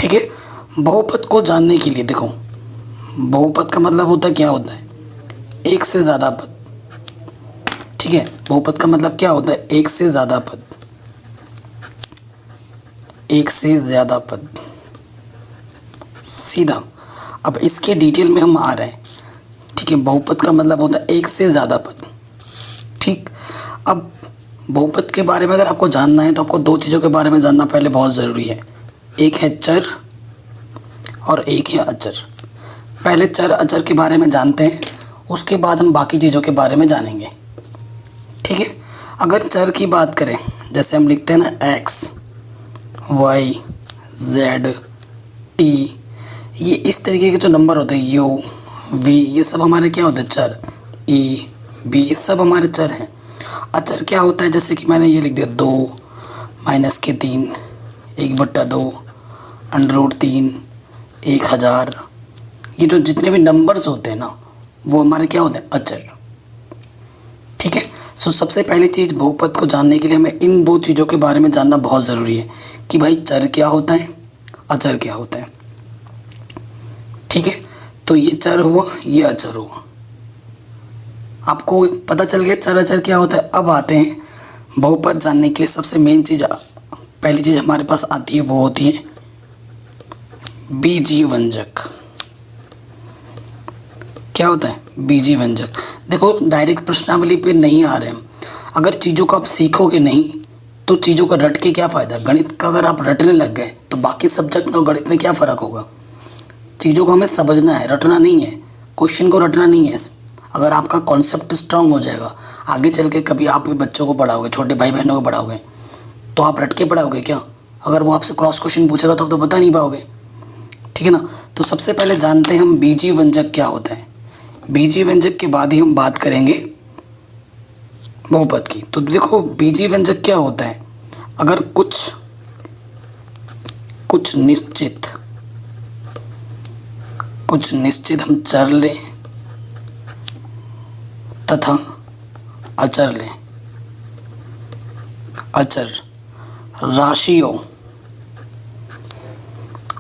ठीक है। बहुपद को जानने के लिए देखो, बहुपद का मतलब होता है क्या होता है, एक से ज़्यादा पद। ठीक है, बहुपद का मतलब क्या होता है, एक से ज़्यादा पद, एक से ज़्यादा पद, सीधा। अब इसके डिटेल में हम आ रहे हैं। ठीक है, बहुपद का मतलब होता है एक से ज़्यादा पद। ठीक, अब बहुपद के बारे में अगर आपको जानना है तो आपको दो चीज़ों के बारे में जानना पहले बहुत ज़रूरी है। एक है चर और एक है अचर। पहले चर अचर के बारे में जानते हैं, उसके बाद हम बाकी चीज़ों के बारे में जानेंगे। ठीक है, अगर चर की बात करें, जैसे हम लिखते हैं ना एक्स, वाई, जेड, टी, ये इस तरीके के जो नंबर होते हैं, यू, वी, ये सब हमारे क्या होते हैं, चर। ई, बी, ये सब हमारे चर हैं। अचर क्या होता है, जैसे कि मैंने ये लिख दिया 2 माइनस के 3, 1/2, √3, 1000, ये जो जितने भी नंबर्स होते हैं ना, वो हमारे क्या होते हैं, अचर। ठीक है, सो सबसे पहली चीज़, बहुपद को जानने के लिए हमें इन दो चीज़ों के बारे में जानना बहुत ज़रूरी है कि भाई चर क्या होता है, अचर क्या होता है। ठीक है, तो ये चर हुआ, ये अचर हुआ, आपको पता चल गया चर अचर क्या होता है। अब आते हैं बहुपद जानने के लिए सबसे मेन चीज़, पहली चीज़ हमारे पास आती है, वो होती है बीजीय व्यंजक। क्या होता है, बीजीय व्यंजक। देखो, डायरेक्ट प्रश्नावली पे नहीं आ रहे हम, अगर चीज़ों को आप सीखोगे नहीं तो चीज़ों का रट के क्या फ़ायदा। गणित का अगर आप रटने लग गए तो बाकी सब्जेक्ट में और गणित में क्या फ़र्क होगा। चीज़ों को हमें समझना है, रटना नहीं है, क्वेश्चन को रटना नहीं है। अगर आपका कॉन्सेप्ट स्ट्रांग हो जाएगा, आगे चल के कभी आप भी बच्चों को पढ़ाओगे, छोटे भाई बहनों को पढ़ाओगे, तो आप रट के पढ़ाओगे क्या। अगर वो आपसे क्रॉस क्वेश्चन पूछेगा तो आप तो बता नहीं पाओगे। ठीक है ना, तो सबसे पहले जानते हैं हम बीजीय व्यंजक क्या होता है। बीजीय व्यंजक के बाद ही हम बात करेंगे बहुपद की। तो देखो, बीजीय व्यंजक क्या होता है, अगर कुछ निश्चित हम चर लें तथा अचर लें, अचर राशियों,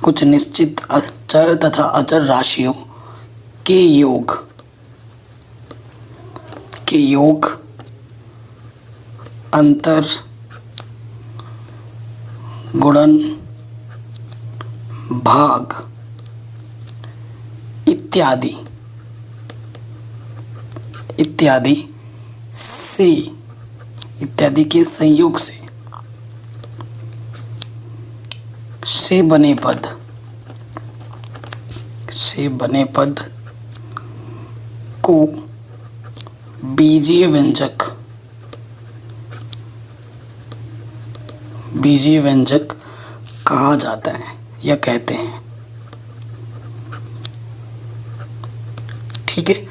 कुछ निश्चित चर तथा अचर राशियों के योग अंतर, गुणन, भाग इत्यादि के संयोग से बने पद को बीजीय व्यंजक कहा जाता है या कहते हैं। ठीक है,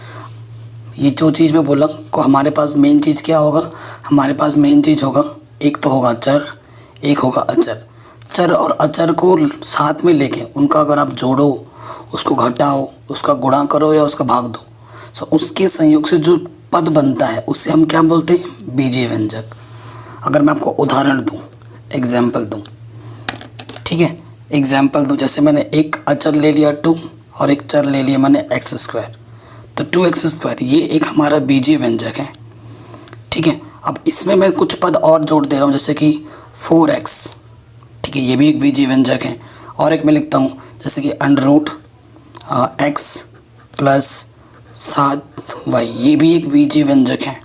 ये जो चीज़ मैं बोला को हमारे पास मेन चीज़ क्या होगा, हमारे पास मेन चीज़ होगा, एक तो होगा चर, एक होगा अचर। चर और अचर को साथ में लेके उनका अगर आप जोड़ो, उसको घटाओ, उसका गुणा करो या उसका भाग दो, तो उसके संयोग से जो पद बनता है उसे हम क्या बोलते हैं, बीजीय व्यंजक। अगर मैं आपको उदाहरण दूं, एग्जाम्पल दूं, ठीक है, एग्जाम्पल दूं, जैसे मैंने एक अचर ले लिया 2 और एक चर ले लिया मैंने x², तो 2x², ये एक हमारा बीजीय व्यंजक है। ठीक है, अब इसमें मैं कुछ पद और जोड़ दे रहा हूँ, जैसे कि 4x, ठीक है, ये भी एक बीजीय व्यंजक है। और एक मैं लिखता हूँ जैसे कि √x + 7y, ये भी एक बीजीय व्यंजक है।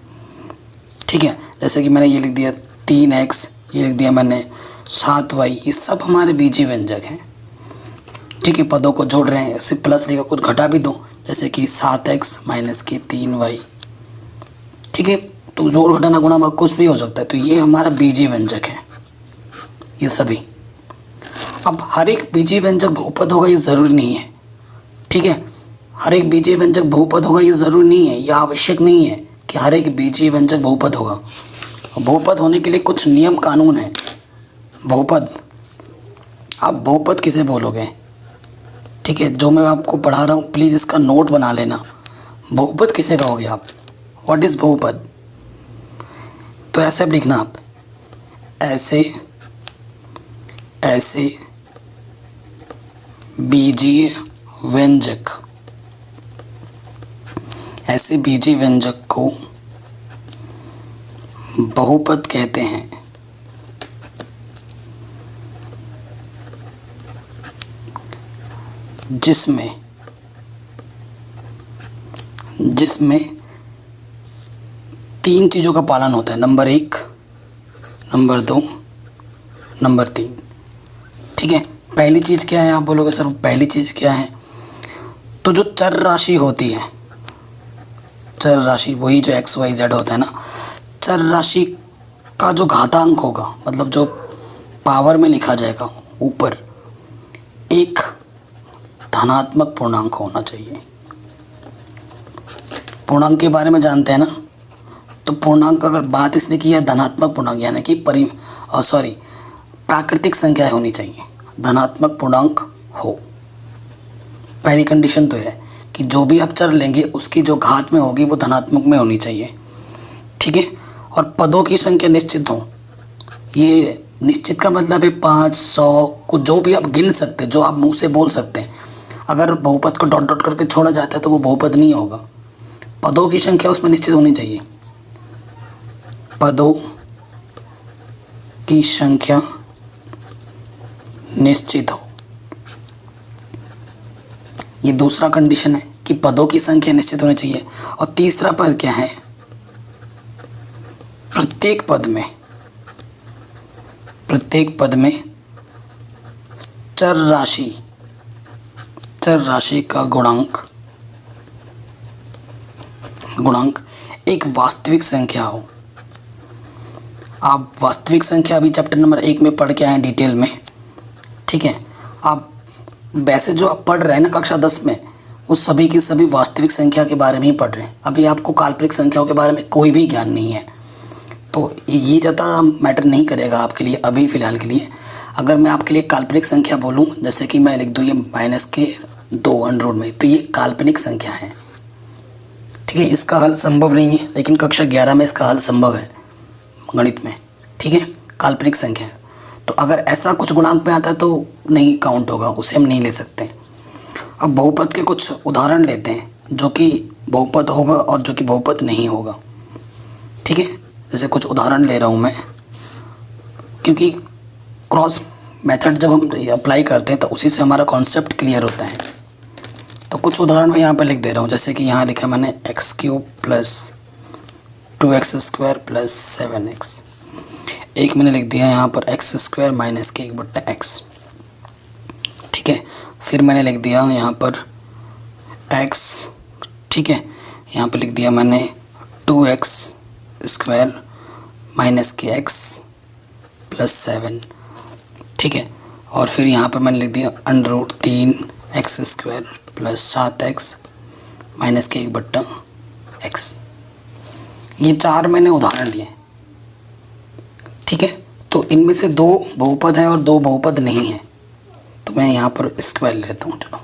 ठीक है, जैसे कि मैंने ये लिख दिया 3x, ये लिख दिया मैंने 7y, ये सब हमारे बीजीय व्यंजक हैं। ठीक है, पदों को जोड़ रहे हैं, इससे प्लस लिखा, कुछ घटा भी दो, जैसे कि 7x - के 3y। ठीक है, तो जोड़ घटाना गुणा भाग कुछ भी हो सकता है, तो ये हमारा बीजीय व्यंजक है, ये सभी। अब हर एक बीजीय व्यंजक बहुपद होगा ये ज़रूरी नहीं है। ठीक है, हर एक बीजीय व्यंजक बहुपद होगा ये ज़रूरी नहीं है, यह आवश्यक नहीं है कि हर एक बीजीय व्यंजक बहुपद होगा। बहुपद होने के लिए कुछ नियम कानून है। बहुपद, आप बहुपद किसे बोलोगे, ठीक है, जो मैं आपको पढ़ा रहा हूँ प्लीज़ इसका नोट बना लेना। बहुपद किसे कहोगे आप, व्हाट इज़ बहुपद। तो ऐसे अब लिखना आप, ऐसे ऐसे बीजीय व्यंजक, ऐसे बीजीय व्यंजक को बहुपद कहते हैं। जिसमें तीन चीज़ों का पालन होता है, नंबर 1, नंबर 2, नंबर 3। ठीक है, पहली चीज़ क्या है? आप बोलोगे सर पहली चीज़ क्या है? तो जो चर राशि होती है, चर राशि वही जो एक्स वाई जेड होता है ना, चर राशि का जो घातांक होगा, मतलब जो पावर में लिखा जाएगा ऊपर, एक धनात्मक पूर्णांक होना चाहिए। पूर्णांक के बारे में जानते हैं ना, तो पूर्णांक अगर बात इसने की है धनात्मक पूर्णांक, यानी कि प्राकृतिक संख्या होनी चाहिए, धनात्मक पूर्णांक हो। पहली कंडीशन तो है कि जो भी आप चर लेंगे उसकी जो घात में होगी वो धनात्मक में होनी चाहिए। ठीक है, और पदों की संख्या निश्चित हो। ये निश्चित का मतलब है 5, 100 को जो भी आप गिन सकते हैं, जो आप मुंह से बोल सकते हैं। अगर बहुपद को डॉट डॉट करके छोड़ा जाता है तो वो बहुपद नहीं होगा। पदों की संख्या उसमें निश्चित होनी चाहिए, पदों की संख्या निश्चित हो। ये दूसरा कंडीशन है कि पदों की संख्या निश्चित होनी चाहिए। और तीसरा पद क्या है? प्रत्येक पद में चर राशि का गुणांक एक वास्तविक संख्या हो। आप वास्तविक संख्या अभी चैप्टर नंबर 1 में पढ़ के आए हैं डिटेल में। ठीक है, आप वैसे जो आप पढ़ रहे हैं ना कक्षा 10 में, वो सभी की सभी वास्तविक संख्या के बारे में ही पढ़ रहे हैं। अभी आपको काल्पनिक संख्याओं के बारे में कोई भी ज्ञान नहीं है, तो ये ज़्यादा मैटर नहीं करेगा आपके लिए अभी फ़िलहाल के लिए। अगर मैं आपके लिए काल्पनिक संख्या बोलूँ, जैसे कि मैं लिख दूँ ये -2 में, तो ये काल्पनिक संख्या है। ठीक है, इसका हल संभव नहीं है, लेकिन कक्षा 11 में इसका हल संभव है गणित में। ठीक है, काल्पनिक संख्या है। तो अगर ऐसा कुछ गुणांक में आता है तो नहीं काउंट होगा, उसे हम नहीं ले सकते। अब बहुपद के कुछ उदाहरण लेते हैं, जो कि बहुपद होगा और जो कि बहुपद नहीं होगा। ठीक है, जैसे कुछ उदाहरण ले रहा हूँ मैं, क्योंकि क्रॉस मेथड जब हम अप्लाई करते हैं तो उसी से हमारा कॉन्सेप्ट क्लियर होता है। तो कुछ उदाहरण मैं यहाँ पर लिख दे रहा हूँ, जैसे कि यहाँ लिखा मैंने x³ + 2x² + 7x। एक मैंने लिख दिया यहाँ पर x² - k/x। ठीक है, फिर मैंने लिख दिया यहाँ पर x। ठीक है, यहाँ पर लिख दिया मैंने 2x² - kx + 7। ठीक है, और फिर यहाँ पर मैंने लिख दिया √3x² + 7x - k/x। ये 4 मैंने उदाहरण लिए। ठीक है, तो इनमें से 2 बहुपद हैं और 2 बहुपद नहीं हैं, तो मैं यहाँ पर स्क्वायर लेता हूँ। चलो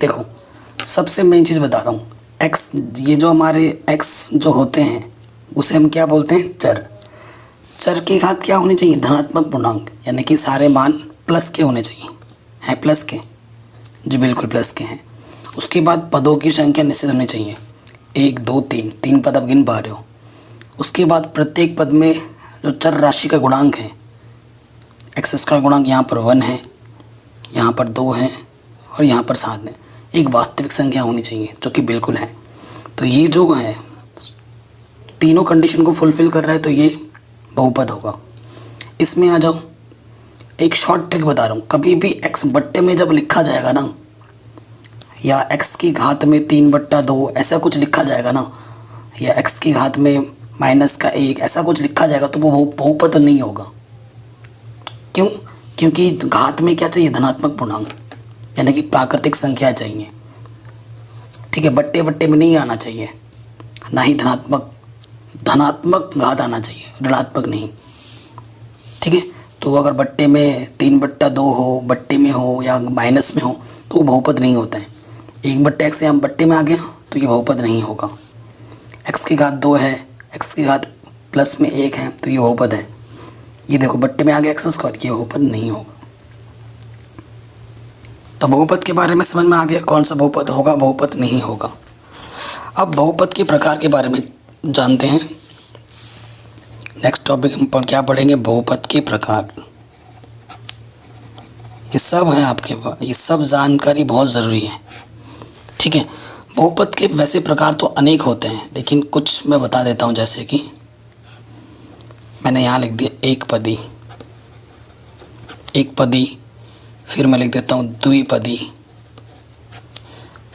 देखो, सबसे मेन चीज़ बताता हूँ। x, ये जो हमारे x जो होते हैं उसे हम क्या बोलते हैं? चर की घात क्या होनी चाहिए? धनात्मक पूर्णांक, यानी कि सारे मान प्लस के होने चाहिए। हैं प्लस के? जी बिल्कुल प्लस के हैं। उसके बाद पदों की संख्या निश्चित होनी चाहिए, 1, 2, 3 पद आप गिन पा रहे हो। उसके बाद प्रत्येक पद में जो चर राशि का गुणांक है, x का गुणांक यहाँ पर 1 है, यहाँ पर 2 है और यहाँ पर 7 है। एक वास्तविक संख्या होनी चाहिए जो कि बिल्कुल है। तो ये जो है तीनों कंडीशन को फुलफ़िल कर रहा है, तो ये बहुपद होगा। इसमें आ जाओ, एक शॉर्ट ट्रिक बता रहा हूँ। कभी भी x बट्टे में जब लिखा जाएगा ना, या x की घात में 3/2 ऐसा कुछ लिखा जाएगा ना, या x की घात में -1 ऐसा कुछ लिखा जाएगा, तो वो बहुपद नहीं होगा। क्यों? क्योंकि घात में क्या चाहिए? धनात्मक पूर्णांक, यानी कि प्राकृतिक संख्या चाहिए। ठीक है, बट्टे बट्टे में नहीं आना चाहिए, ना ही धनात्मक घात आना चाहिए, ऋणात्मक नहीं। ठीक है, तो अगर बट्टे में 3/2 हो, बट्टे में हो या माइनस में हो, तो वो बहुपद नहीं होता है। 1/x यहाँ बट्टे में आ गया तो ये बहुपद नहीं होगा। x की घात 2 है, x की घात प्लस में 1 है, तो ये बहुपद है। ये देखो बट्टे में आ गया x², ये बहुपद नहीं होगा। तो बहुपद के बारे में समझ में आ गया, कौन सा बहुपद होगा, बहुपद नहीं होगा। अब बहुपद के प्रकार के बारे में जानते हैं। नेक्स्ट टॉपिक हम क्या पढ़ेंगे, बहुपद के प्रकार। ये सब है आपके पास, ये सब जानकारी बहुत ज़रूरी है, ठीक है। बहुपद के वैसे प्रकार तो अनेक होते हैं, लेकिन कुछ मैं बता देता हूँ। जैसे कि मैंने यहाँ लिख दिया एक पदी, एक पदी, फिर मैं लिख देता हूँ द्विपदी,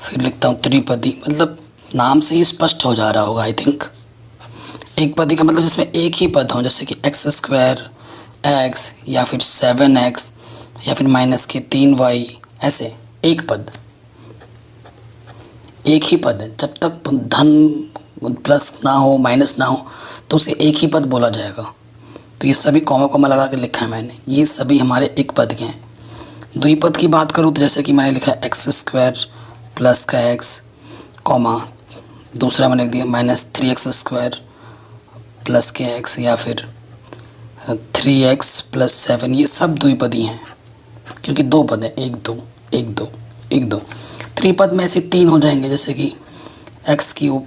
फिर लिखता हूँ त्रिपदी। मतलब नाम से ही स्पष्ट हो जा रहा होगा आई थिंक। एक पदी का मतलब जिसमें एक ही पद हो, जैसे कि x² x, या फिर 7x, या फिर -3y, ऐसे एक पद, एक ही पद है। जब तक धन प्लस ना हो, माइनस ना हो, तो उसे एक ही पद बोला जाएगा। तो ये सभी कॉमा कॉमा लगा के लिखा है मैंने, ये सभी हमारे एक पद के हैं। द्विपद की बात करूँ तो जैसे कि मैंने लिखा x² प्लस का x, कॉमा दूसरा मैंने लिख दिया -3x² प्लस के x, या फिर 3x प्लस 7। ये सब द्विपदी हैं क्योंकि दो पद है, 1 2 1 2 1 2। त्रिपद में ऐसे 3 हो जाएंगे, जैसे कि x³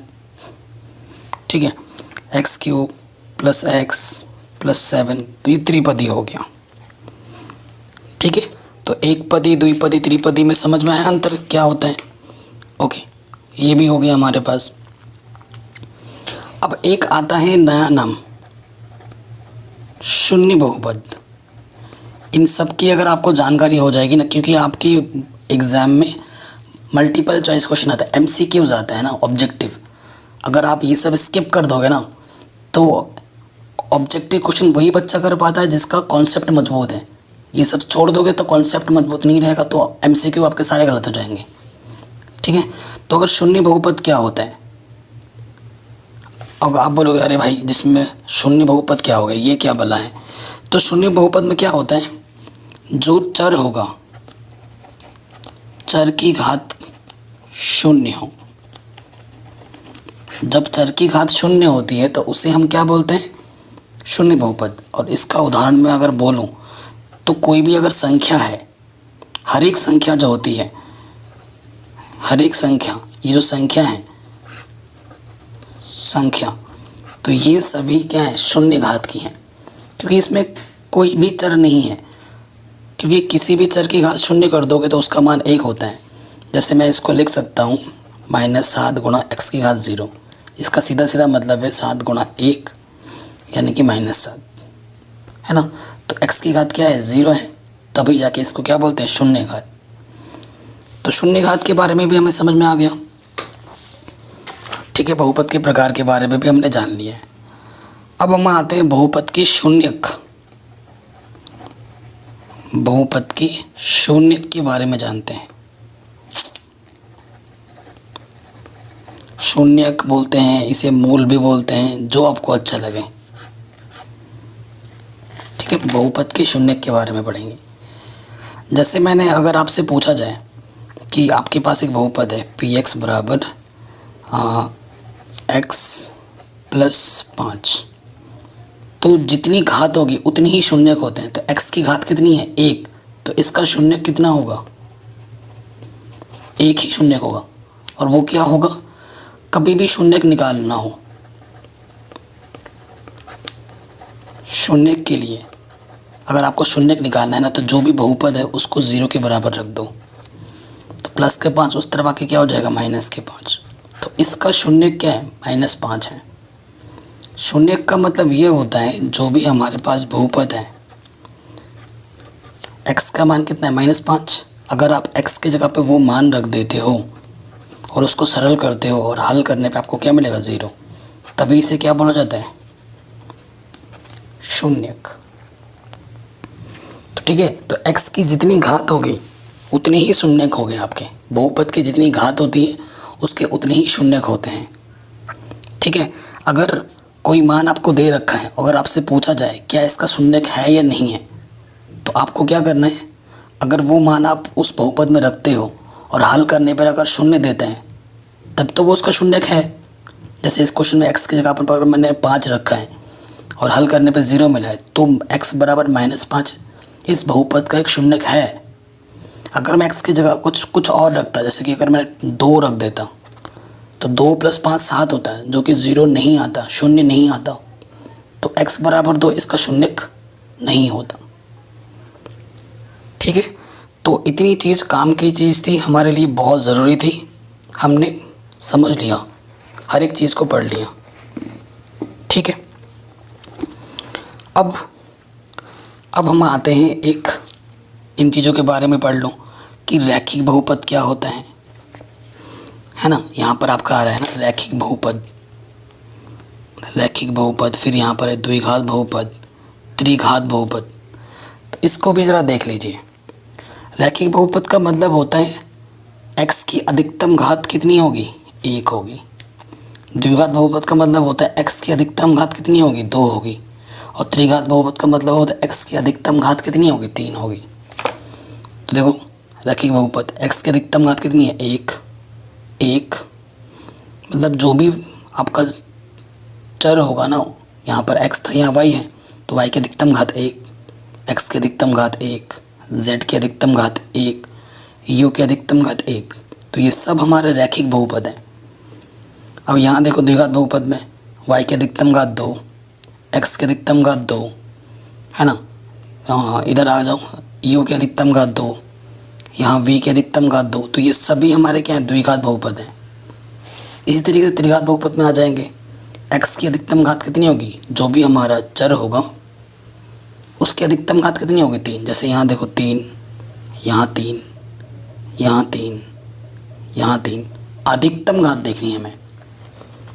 ठीक है, x³ प्लस x प्लस 7, तो ये त्रिपदी हो गया, ठीक है। तो एक पदी, द्विपदी, त्रिपदी में समझ में आया अंतर क्या होता है। ओके, ये भी हो गया हमारे पास। अब एक आता है नया नाम, शून्य बहुपद। इन सब की अगर आपको जानकारी हो जाएगी ना, क्योंकि आपकी एग्ज़ाम में मल्टीपल चॉइस क्वेश्चन आता है, MCQs आता है ना, ऑब्जेक्टिव। अगर आप ये सब स्किप कर दोगे ना, तो ऑब्जेक्टिव क्वेश्चन वही बच्चा कर पाता है जिसका कॉन्सेप्ट मजबूत है। ये सब छोड़ दोगे तो कॉन्सेप्ट मजबूत नहीं रहेगा, तो MCQ आपके सारे गलत हो जाएंगे, ठीक है। तो अगर शून्य बहुपद क्या होता है, अगर आप बोलोगे अरे भाई जिसमें शून्य बहुपद क्या हो गया, ये क्या बला है। तो शून्य बहुपद में क्या होता है, जो चर होगा, चर की घात शून्य हो। जब चर की घात शून्य होती है तो उसे हम क्या बोलते हैं, शून्य बहुपद। और इसका उदाहरण मैं अगर बोलूं तो कोई भी अगर संख्या है, हर एक संख्या जो होती है, हर एक संख्या, ये जो संख्या है, संख्या, तो ये सभी क्या है, शून्य घात की हैं, क्योंकि इसमें कोई भी चर नहीं है। क्योंकि किसी भी चर की घात शून्य कर दोगे तो उसका मान 1 होता है। जैसे मैं इसको लिख सकता हूँ -7 गुणा x की घात 0। इसका सीधा सीधा मतलब है 7 गुणा 1 यानी कि -7, है ना। तो x की घात क्या है, 0 है, तभी जाके इसको क्या बोलते हैं, शून्य घात। तो शून्य घात के बारे में भी हमें समझ में आ गया, ठीक है। बहुपद के प्रकार के बारे में भी हमने जान लिया है। अब हम आते हैं बहुपद की शून्यक। बहुपद की शून्यक के बारे में जानते हैं। शून्यक बोलते हैं इसे, मूल भी बोलते हैं, जो आपको अच्छा लगे, ठीक है। बहुपद की शून्यक के बारे में पढ़ेंगे। जैसे मैंने अगर आपसे पूछा जाए कि आपके पास एक बहुपद है px बराबर x प्लस 5, तो जितनी घात होगी उतनी ही शून्यक होते हैं। तो x की घात कितनी है, 1, तो इसका शून्यक कितना होगा, 1 ही शून्यक होगा। और वो क्या होगा, कभी भी शून्यक निकालना हो, शून्यक के लिए अगर आपको शून्यक निकालना है ना, तो जो भी बहुपद है उसको 0 के बराबर रख दो। तो प्लस के 5 उस तरफ आके क्या हो जाएगा, -5। तो इसका शून्यक क्या है, -5 है। शून्यक का मतलब ये होता है जो भी हमारे पास बहुपद है, x का मान कितना है, -5। अगर आप x की जगह पे वो मान रख देते हो और उसको सरल करते हो और हल करने पे आपको क्या मिलेगा, 0, तभी इसे क्या बोला जाता है, शून्यक। तो ठीक है, तो x की जितनी घात होगी उतने ही शून्यक हो गए आपके। बहुपद की जितनी घात होती है उसके उतने ही शून्यक होते हैं, ठीक है। अगर कोई मान आपको दे रखा है, अगर आपसे पूछा जाए क्या इसका शून्यक है या नहीं है, तो आपको क्या करना है, अगर वो मान आप उस बहुपद में रखते हो और हल करने पर अगर शून्य देते हैं तब तो वो उसका शून्यक है। जैसे इस क्वेश्चन में x की जगह पर मैंने 5 रखा है और हल करने पर 0 मिला है, तो x बराबर -5 इस बहुपद का एक शून्यक है। अगर मैं x की जगह कुछ और रखता, जैसे कि अगर मैं 2 रख देता तो 2 + 5 7 होता है, जो कि 0 नहीं आता, शून्य नहीं आता। तो x बराबर 2 इसका शून्यक नहीं होता। ठीक है, तो इतनी चीज़ काम की चीज़ थी, हमारे लिए बहुत ज़रूरी थी, हमने समझ लिया, हर एक चीज़ को पढ़ लिया। ठीक है, अब हम आते हैं एक इन चीज़ों के बारे में पढ़ लो कि रैखिक बहुपद क्या होता है ना। यहाँ पर आपका आ रहा है ना रैखिक बहुपद, फिर यहाँ पर है द्विघात बहुपद, त्रिघात बहुपद। तो इसको भी ज़रा देख लीजिए। रैखिक बहुपद का मतलब होता है x की अधिकतम घात कितनी होगी, 1 होगी। द्विघात बहुपद का मतलब होता है x की अधिकतम घात कितनी होगी, 2 होगी। और त्रिघात बहुपद का मतलब होता है x की अधिकतम घात कितनी होगी, 3 होगी। तो देखो रैखिक बहुपद x की अधिकतम घात कितनी है, 1 मतलब जो भी आपका चर होगा ना, यहाँ पर x था यहाँ y है, तो y की अधिकतम घात 1, x की अधिकतम घात 1, z की अधिकतम घात 1, u की अधिकतम घात 1। तो ये सब हमारे रैखिक बहुपद हैं। अब यहाँ देखो द्विघात बहुपद में y की अधिकतम घात 2, x की अधिकतम घात 2 है ना। इधर आ जाओ, u की अधिकतम घात 2, यहाँ v की अधिकतम घात 2। तो ये सभी हमारे क्या हैं, द्विघात बहुपद हैं। इसी तरीके से त्रिघात बहुपद में आ जाएंगे, x की अधिकतम घात कितनी होगी, जो भी हमारा चर होगा उसकी अधिकतम घात कितनी होगी, 3। जैसे यहाँ देखो 3, यहाँ 3, यहाँ 3, यहाँ 3, अधिकतम घात देखनी है हमें।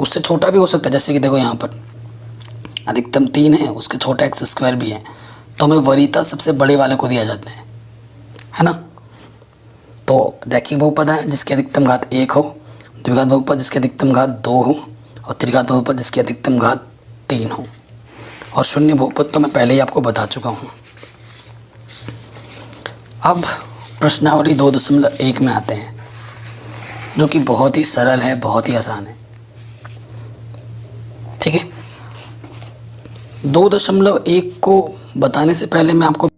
उससे छोटा भी हो सकता है, जैसे कि देखो यहाँ पर अधिकतम 3 है, उसके छोटा x² भी है, तो हमें वरीयता सबसे बड़े वाले को दिया जाता है ना। तो रैखिक बहुपद है जिसकी अधिकतम घात 1 हो, द्विघात बहुपद जिसकी अधिकतम घात 2 हो, और त्रिघात बहुपद जिसकी अधिकतम घात 3 हो। और शून्य बहुपद तो मैं पहले ही आपको बता चुका हूँ। अब प्रश्नावली 2.1 में आते हैं, जो कि बहुत ही सरल है, बहुत ही आसान है। ठीक है, 2.1 को बताने से पहले मैं आपको